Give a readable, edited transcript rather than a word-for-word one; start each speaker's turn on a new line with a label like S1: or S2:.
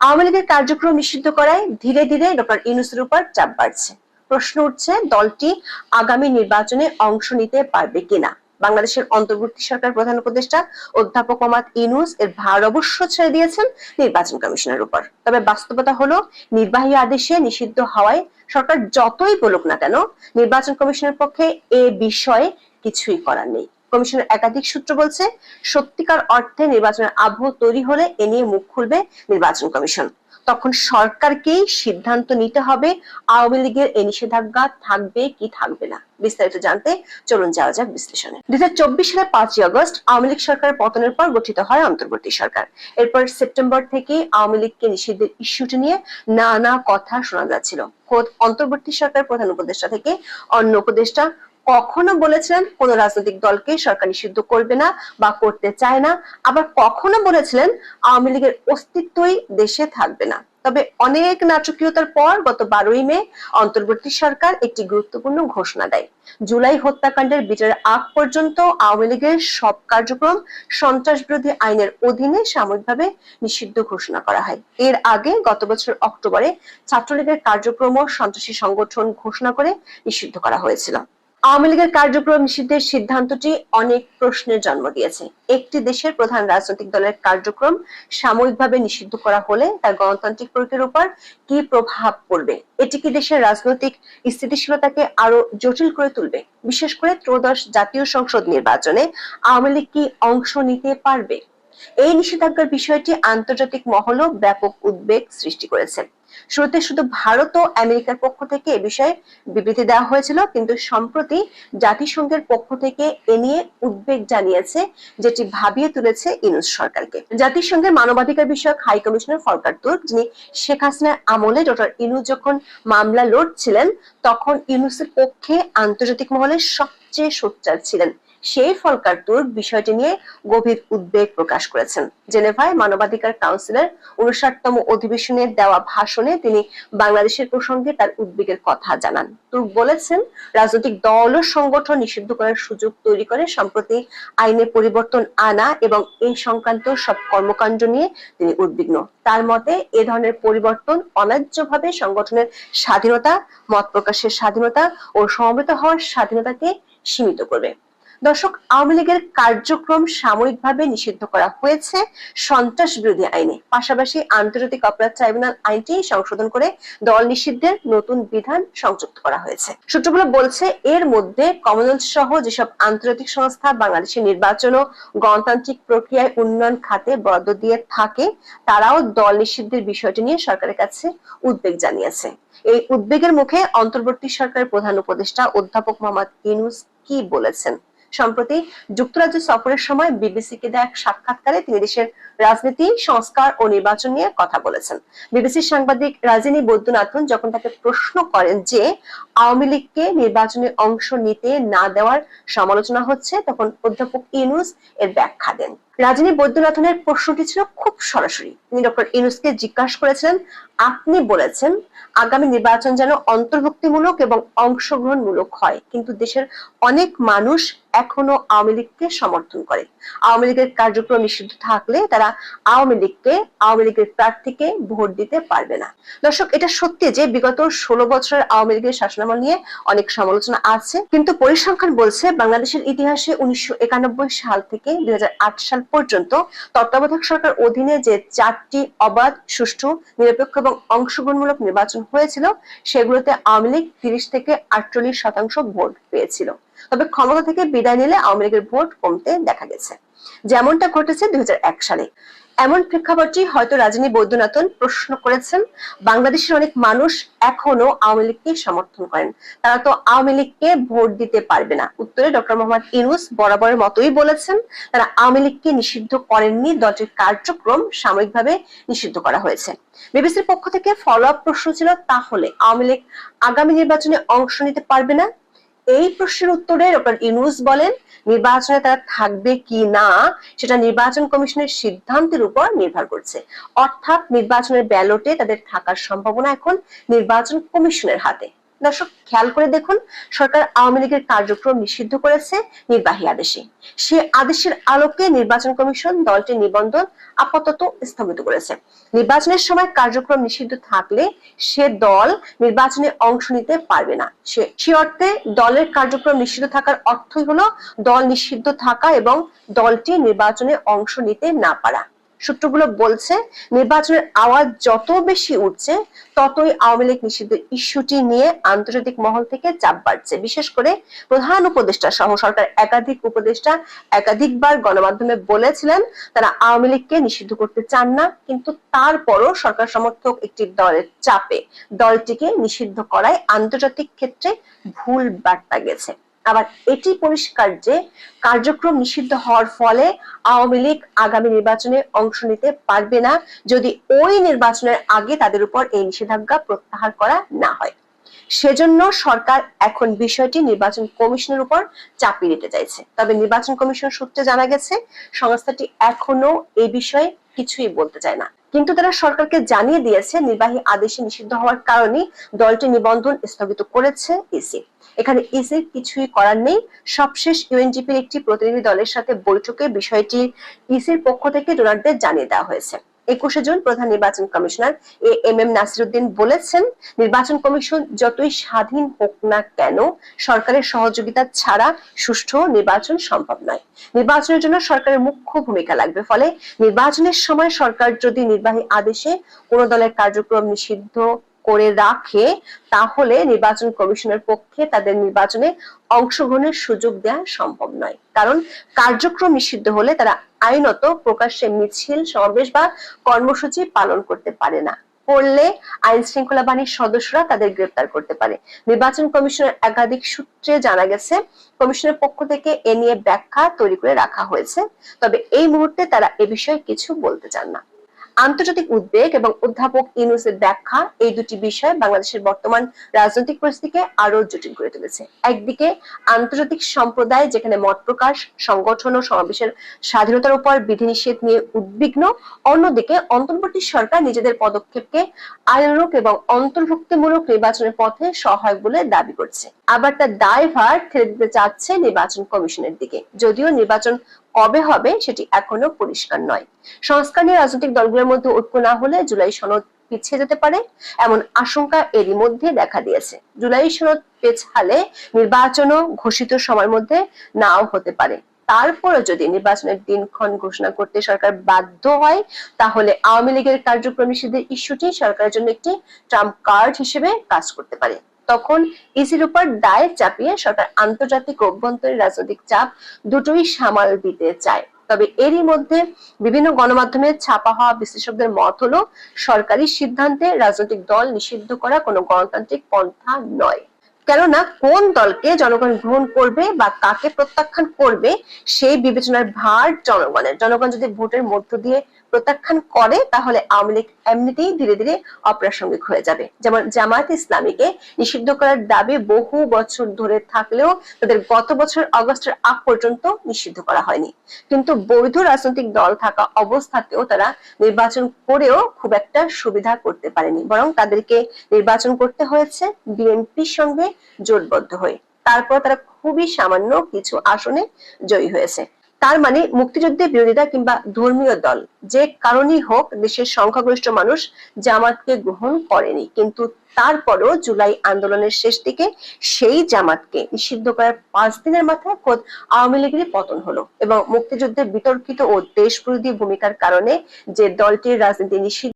S1: আওয়ামী লীগের কার্যক্রম নিষিদ্ধ করায় ধীরে ধীরে ডক্টর ইউনূসের উপর চাপ বাড়ছে। প্রশ্ন উঠছে, দলটি আগামী নির্বাচনে অংশ নিতে পারবে কিনা। বাংলাদেশের অন্তর্বর্তী সরকার প্রধান উপদেষ্টা অধ্যাপক মোহাম্মদ ইউনূস এর ভার অবশ্য ছেড়ে দিয়েছেন নির্বাচন কমিশনের উপর। তবে বাস্তবতা হলো, নির্বাহী আদেশে নিষিদ্ধ হওয়ায় সরকার যতই বলুক না কেন, নির্বাচন কমিশনের পক্ষে এ বিষয়ে কিছুই করার নেই। কমিশনের একাধিক সূত্র বলছে, সত্যিকার অর্থে নির্বাচনের আবহ তৈরি হলে এ নিয়ে মুখ খুলবে নির্বাচন কমিশন। তখন সরকারকেই সিদ্ধান্ত নিতে হবে আওয়ামী লীগের এই নিষেধাজ্ঞা থাকবে কি থাকবে না। বিস্তারিত জানতে চলুন যাওয়া যাক বিশ্লেষণে। 2024 সালের 5ই আগস্ট আওয়ামী লীগ সরকারের পতনের পর গঠিত হয় অন্তর্বর্তী সরকার। এরপর সেপ্টেম্বর থেকে আওয়ামী লীগকে নিষিদ্ধের ইস্যুটি নিয়ে নানা কথা শোনা যাচ্ছিল। খোদ অন্তর্বর্তী সরকার প্রধান উপদেষ্টা থেকে অন্য উপদেষ্টা কখনো বলেছিলেন কোন রাজনৈতিক দলকে সরকার নিষিদ্ধ করবে না বা করতে চায় না, আবার কখনো বলেছিলেন আওয়ামী লীগের অস্তিত্বই দেশে থাকবে না। তবে অনেক নাটকীয়তার পর গত 12ই মে অন্তর্বর্তী সরকার একটি গুরুত্বপূর্ণ ঘোষণা দেয়। জুলাই হত্যাকাণ্ডের বিচারের আগ পর্যন্ত আওয়ামী লীগের সব কার্যক্রম সন্ত্রাস বিরোধী আইনের অধীনে সাময়িকভাবে নিষিদ্ধ ঘোষণা করা হয়। এর আগে গত বছর অক্টোবরে ছাত্রলীগের কার্যক্রম সন্ত্রাসী সংগঠন ঘোষণা করে নিষিদ্ধ করা হয়েছিল। আওয়ামী লীগের কার্যক্রম নিষিদ্ধের সিদ্ধান্তটি অনেক প্রশ্নের জন্ম দিয়েছে। একটি দেশের প্রধান রাজনৈতিক দলের কার্যক্রম সাময়িকভাবে নিষিদ্ধ করা হলে তার গণতান্ত্রিক প্রক্রিয়ার উপর কি প্রভাব পড়বে? এটি কি দেশের রাজনৈতিক স্থিতিশীলতাকে আরো জটিল করে তুলবে? বিশেষ করে ত্রয়োদশ জাতীয় সংসদ নির্বাচনে আওয়ামী লীগ কি অংশ নিতে পারবে? এই নিষেধাজ্ঞার বিষয়টি আন্তর্জাতিক মহলেও ব্যাপক উদ্বেগ সৃষ্টি করেছে। শুরুতে শুধু ভারত ও আমেরিকার পক্ষ থেকে এ বিষয়ে বিবৃতি দেওয়া হয়েছিল, কিন্তু সম্প্রতি জাতিসংঘের পক্ষ থেকে এ নিয়ে উদ্বেগ জানিয়েছে, যেটি ভাবিয়ে তুলেছে ইউনূস সরকারকে। জাতিসংঘের মানবাধিকার বিষয়ক হাই কমিশনার ফলকার তুর্ক, যিনি শেখ হাসিনার আমলে ডক্টর ইউনূস যখন মামলা লড়ছিলেন, তখন ইউনূসের পক্ষে আন্তর্জাতিক মহলে সবচেয়ে সোচ্চার ছিলেন। সেই ফলকার তুর্ক বিষয়টি নিয়ে গভীর উদ্বেগ প্রকাশ করেছেন। জেনেভায় মানবাধিকার কাউন্সিলের 59তম অধিবেশনে দেওয়া ভাষণে তিনি বাংলাদেশের প্রসঙ্গে তার উদ্বেগের কথা জানান। তুর্ক বলেছেন, রাজনৈতিক দল ও সংগঠন নিষিদ্ধ করার সুযোগ তৈরি করে সম্প্রতি আইনে পরিবর্তন আনা এবং এই সংক্রান্ত সব কর্মকাণ্ড নিয়ে তিনি উদ্বিগ্ন। তার মতে, এ ধরনের পরিবর্তন অন্যায্যভাবে সংগঠনের স্বাধীনতা, মত প্রকাশের স্বাধীনতা ও সমবেত হওয়ার স্বাধীনতাকে সীমিত করবে। দর্শক, আওয়ামী লীগের কার্যক্রম সাময়িকভাবে নিষিদ্ধ করা হয়েছে সন্ত্রাস বিরোধী আইনে। পাশাপাশি আন্তর্জাতিক অপরাধ ট্রাইব্যুনাল আইনটি সংশোধন করে দল নিষিদ্ধের নতুন বিধান সংযুক্ত করা হয়েছে। সূত্রগুলো বলছে, এর মধ্যে কমনওয়েলথ সহ যেসব আন্তর্জাতিক সংস্থা বাংলাদেশের নির্বাচন ও গণতান্ত্রিক প্রক্রিয়ায় উন্নয়ন খাতে বরাদ্দ দিয়ে থাকে, তারাও দল নিষিদ্ধের বিষয়টি নিয়ে সরকারের কাছে উদ্বেগ জানিয়েছে। এই উদ্বেগের মুখে অন্তর্বর্তী সরকারের প্রধান উপদেষ্টা অধ্যাপক মোহাম্মদ ইউনূস কি বলেছেন? সম্প্রতি যুক্তরাজ্য সফরের সময় বিবিসিকে দেয়া এক সাক্ষাৎকারে তিনি দেশের রাজনীতি, সংস্কার ও নির্বাচন নিয়ে কথা বলেছেন। বিবিসির সাংবাদিক রাজিনী বৈদ্যনাথন যখন তাকে প্রশ্ন করেন যে আওয়ামী লীগকে নির্বাচনে অংশ নিতে না দেওয়ার সমালোচনা হচ্ছে, তখন অধ্যাপক ইউনূস এর ব্যাখ্যা দেন। রাজিনী বৈদ্যনাথনের প্রশ্নটি ছিল খুব সরাসরি। তিনি ডক্টর ইউনূসকে জিজ্ঞাসা করেছিলেন, আপনি বলেছেন আগামী নির্বাচন যেন অন্তর্ভুক্তিমূলক এবং অংশগ্রহণমূলক হয়, কিন্তু দেশের অনেক মানুষ এখনো আওয়ামী লীগকে সমর্থন করে। আওয়ামী লীগের কার্যক্রম নিষিদ্ধ থাকলে তারা আওয়ামী লীগের প্রার্থীকে ভোট দিতে পারবে না। দর্শক, এটা সত্যি যে বিগত 16 বছরের আওয়ামী লীগের শাসনামল নিয়ে অনেক সমালোচনা আছে, কিন্তু পরিসংখ্যান বলছে বাংলাদেশের ইতিহাসে 1991 সাল থেকে 2008 সাল পর্যন্ত তত্ত্বাবধায়ক সরকার অধীনে যে 4টি অবাধ, সুষ্ঠু, নিরপেক্ষ এবং অংশগ্রহণমূলক নির্বাচন হয়েছিল, সেগুলোতে আওয়ামী লীগ 30 থেকে 48% ভোট পেয়েছিল। তবে ক্ষমতা থেকে বিদায় নিলে আওয়ামী লীগের ভোট কমতে দেখা গেছে, যেমনটা ঘটেছে 2001 সালে। এমন প্রেক্ষাপটে হয়তো রাজিনী বৈদ্যনাথন প্রশ্ন করেছেন, বাংলাদেশের অনেক মানুষ এখনো আওয়ামী লীগকে সমর্থন করেন, তারা তো আওয়ামী লীগকে ভোট দিতে পারবে না। উত্তরে ডক্টর মোহাম্মদ ইউনূস বরাবরের মতোই বলেছেন, তারা আওয়ামী লীগকে নিষিদ্ধ করেননি, দলটির কার্যক্রম সাময়িকভাবে নিষিদ্ধ করা হয়েছে। বিবিসির পক্ষ থেকে ফলো আপ প্রশ্ন ছিল, তাহলে আওয়ামী লীগ আগামী নির্বাচনে অংশ নিতে পারবে না? এই প্রশ্নের উত্তরে ডক্টর ইউনূস বলেন, নির্বাচনে তারা থাকবে কি না সেটা নির্বাচন কমিশনের সিদ্ধান্তের উপর নির্ভর করছে। অর্থাৎ নির্বাচনের ব্যালটে তাদের থাকার সম্ভাবনা এখন নির্বাচন কমিশনের হাতে। দর্শক খেয়াল করে দেখুন, সরকার আওয়ামী লীগের কার্যক্রম নিষিদ্ধ করেছে নির্বাহী আদেশে। সে আদেশের আলোকে নির্বাচন কমিশন দলটির নিবন্ধন আপাতত স্থগিত করেছে। নির্বাচনের সময় কার্যক্রম নিষিদ্ধ থাকলে সে দল নির্বাচনে অংশ নিতে পারবে না। সে অর্থে দলের কার্যক্রম নিষিদ্ধ থাকার অর্থই হলো দল নিষিদ্ধ থাকা এবং দলটি নির্বাচনে অংশ নিতে না পারা। সূত্রগুলো বলছে, নির্বাচনের আওয়াজ যত বেশি উঠছে ততই আওয়ামী লীগ নিষিদ্ধের ইস্যুটি নিয়ে আন্তর্জাতিক মহল থেকে চাপ বাড়ছে। বিশেষ করে প্রধান উপদেষ্টা সহ সরকার একাধিক উপদেষ্টা একাধিকবার গণমাধ্যমে বলেছিলেন তারা আওয়ামী লীগকে নিষিদ্ধ করতে চান না, কিন্তু তারপরও সরকার সমর্থক একটি দলের চাপে দলটিকে নিষিদ্ধ করায় আন্তর্জাতিক ক্ষেত্রে ভুল বার্তা গেছে। আবার এটি পরিষ্কার যে কার্যক্রম নিষিদ্ধ হওয়ার ফলে আওয়ামী লীগ আগামী নির্বাচনে অংশ নিতে পারবে না যদি ওই নির্বাচনের আগে তাদের উপর এই নিষেধাজ্ঞা প্রত্যাহার করা না হয়। সেজন্য সরকার এখন বিষয়টি নির্বাচন কমিশনের উপর চাপিয়ে দিতে চাইছে। তবে নির্বাচন কমিশন সূত্রে জানা গেছে সংস্থাটি এখনো এই বিষয়ে কিছুই বলতে চায় না, কিন্তু তারা সরকারকে জানিয়ে দিয়েছে নির্বাহী আদেশে নিষিদ্ধ হওয়ার কারণে দলটি নিবন্ধন স্থগিত করেছে ইসি। এখানে ইসির কিছুই করার নেই। সবশেষ ইউএনজিপির একটি প্রতিনিধি দলের সাথে বৈঠকে বিষয়টি ইসির পক্ষ থেকে ডোনারদের জানিয়ে দেওয়া হয়েছে। 21শে জুন প্রধান নির্বাচন কমিশনার এম নাসিরউদ্দিন বলেছেন, নির্বাচন কমিশন যতই স্বাধীন হোক না কেন সরকারের সহযোগিতা ছাড়া সুষ্ঠু নির্বাচন সম্ভব নয়। নির্বাচনের জন্য সরকারের মুখ্য ভূমিকা লাগবে। ফলে নির্বাচনের সময় সরকার যদি নির্বাহী আদেশে কোন দলের কার্যক্রম নিষিদ্ধ করে রাখে তাহলে নির্বাচন কমিশনের পক্ষে তাদের নির্বাচনে অংশগ্রহণের সুযোগ দেওয়া সম্ভব নয়। কারণ কার্যক্রম নিষিদ্ধ হলে তারা আইনত প্রকাশ্যে মিছিল, সমাবেশ বা কর্মসূচি পালন করতে পারে না। করলে আইন শৃঙ্খলা বাহিনীর সদস্যরা তাদের গ্রেপ্তার করতে পারে। নির্বাচন কমিশনের একাধিক সূত্রে জানা গেছে কমিশনের পক্ষ থেকে এ নিয়ে ব্যাখ্যা তৈরি করে রাখা হয়েছে, তবে এই মুহূর্তে তারা এ বিষয়ে কিছু বলতে চান না। আন্তর্জাতিক উদ্বেগ এবং অধ্যাপক ইউনূসের ব্যাখ্যা, এই দুটি বিষয় বাংলাদেশের বর্তমান রাজনৈতিক পরিস্থিতিকে আরো জটিল করে তুলেছে। একদিকে আন্তর্জাতিক সম্প্রদায় যেখানে মত প্রকাশ, সংগঠন ও সমাবেশের স্বাধীনতার উপর বিধিনিষেধ নিয়ে উদ্বিগ্ন, অন্যদিকে অন্তর্বর্তী সরকার নিজেদের পদক্ষেপকে আইনানুগ এবং অন্তর্ভুক্তিমূলক নির্বাচনের পথে সহায়ক বলে দাবি করছে। আবার তার দায়ভার ঠেলে দিতে চাচ্ছে নির্বাচন কমিশনের দিকে, যদিও নির্বাচন কবে হবে সেটি এখনো পরিষ্কার নয়। সংস্কার নিয়ে রাজনৈতিক দলগুলোর মধ্যে ঐক্য না হলে জুলাই সনদ পিছিয়ে যেতে পারে এমন আশঙ্কা এরই মধ্যে দেখা দিয়েছে। জুলাই সনদ পেছালে নির্বাচনও ঘোষিত সময়ের মধ্যে নাও হতে পারে। তারপরে যদি নির্বাচনের দিনক্ষণ ঘোষণা করতে সরকার বাধ্য হয় তাহলে আওয়ামী লীগের কার্যক্রম নিষিদ্ধের ইস্যুটি সরকারের জন্য একটি ট্রাম্প কার্ড হিসেবে কাজ করতে পারে। তখন ইসির উপর দায় চাপিয়ে সরকার আন্তর্জাতিক ও অভ্যন্তরীণ রাজনৈতিক চাপ দুটোই সামাল দিতে চায়। তবে এরই মধ্যে বিভিন্ন গণমাধ্যমে ছাপা হওয়া বিশ্লেষকদের মত হলো সরকারি সিদ্ধান্তে রাজনৈতিক দল নিষিদ্ধ করা কোনো গণতান্ত্রিক পন্থা নয়। কেননা কোন দলকে জনগণ গ্রহণ করবে বা কাকে প্রত্যাখ্যান করবে সেই বিবেচনার ভার জনগণের। জনগণ যদি ভোটের মধ্য দিয়ে প্রত্যাখ্যান করে তাহলে আওয়ামী লীগ এমনিতেই ধীরে ধীরে অপ্রাসঙ্গিক হয়ে যাবে। যেমন জামায়াত ইসলামীকে নিষিদ্ধ করার দাবি বহু বছর ধরে থাকলেও তাদের গত বছর আগস্টের আগ পর্যন্ত নিষিদ্ধ করা হয়নি, কিন্তু বৈধ রাজনৈতিক দল থাকা অবস্থাতেও তারা নির্বাচন করেও খুব একটা সুবিধা করতে পারেনি, বরং তাদেরকে নির্বাচন করতে হয়েছে বিএনপির সঙ্গে জোটবদ্ধ হয়ে। তারপর তারা খুবই সামান্য কিছু আসনে জয়ী হয়েছে। তার মানে মুক্তিযুদ্ধের বিরোধিতা কিংবা ধর্মীয় দল যে কারণেই হোক দেশের সংখ্যাগরিষ্ঠ মানুষ জামাতকে গ্রহণ করেনি, কিন্তু তারপরও জুলাই আন্দোলনের শেষ দিকে সেই জামাতকে নিষিদ্ধ করার 5 দিনের মাথায় খোদ আওয়ামী লীগের পতন হলো এবং মুক্তিযুদ্ধের বিতর্কিত ও দেশবিরোধী ভূমিকার কারণে যে দলটির রাজনীতি নিষিদ্ধ